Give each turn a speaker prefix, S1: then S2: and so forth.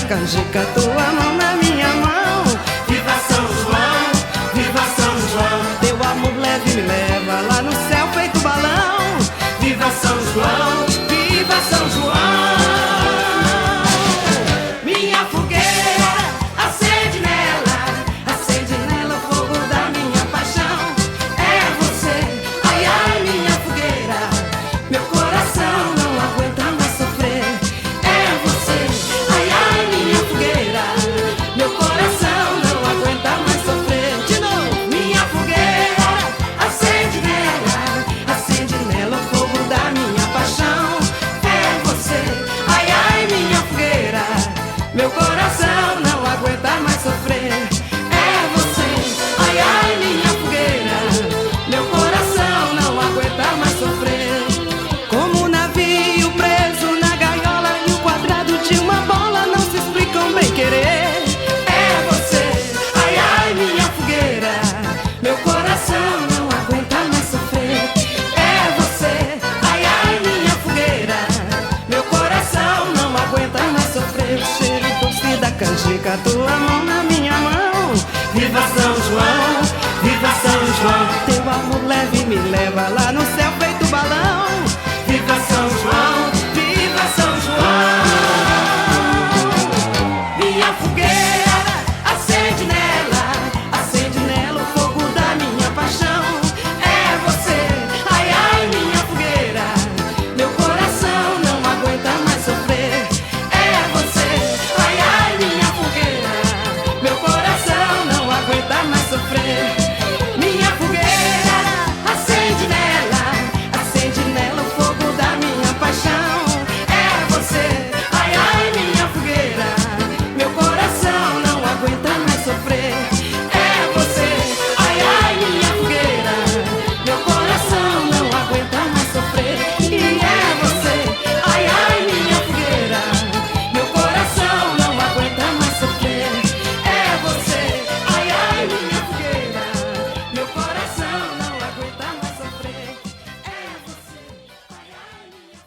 S1: canjica, tua mão na minha mão.
S2: Viva São João, viva São João.
S1: Teu amor leve me leva lá no céu feito balão.
S2: Viva São João, viva São João.
S1: Minha fogueira, acende nela o fogo da minha paixão. É você, ai ai minha fogueira, meu coração não aguenta mais sofrer. É você, ai ai minha fogueira, meu coração não aguenta mais sofrer. De novo, minha fogueira, acende nela o fogo da minha paixão. É você, ai ai minha fogueira, meu coração não aguenta mais sofrer. É você, ai ai minha fogueira, meu coração não aguenta mais sofrer. Como um navio preso na gaiola e o quadrado de uma bola não se explicam bem querer. É você, ai ai minha fogueira, meu coração não aguenta mais sofrer. É você, ai ai minha fogueira, meu coração não aguenta mais sofrer. O cheiro doce da canjica, tua mão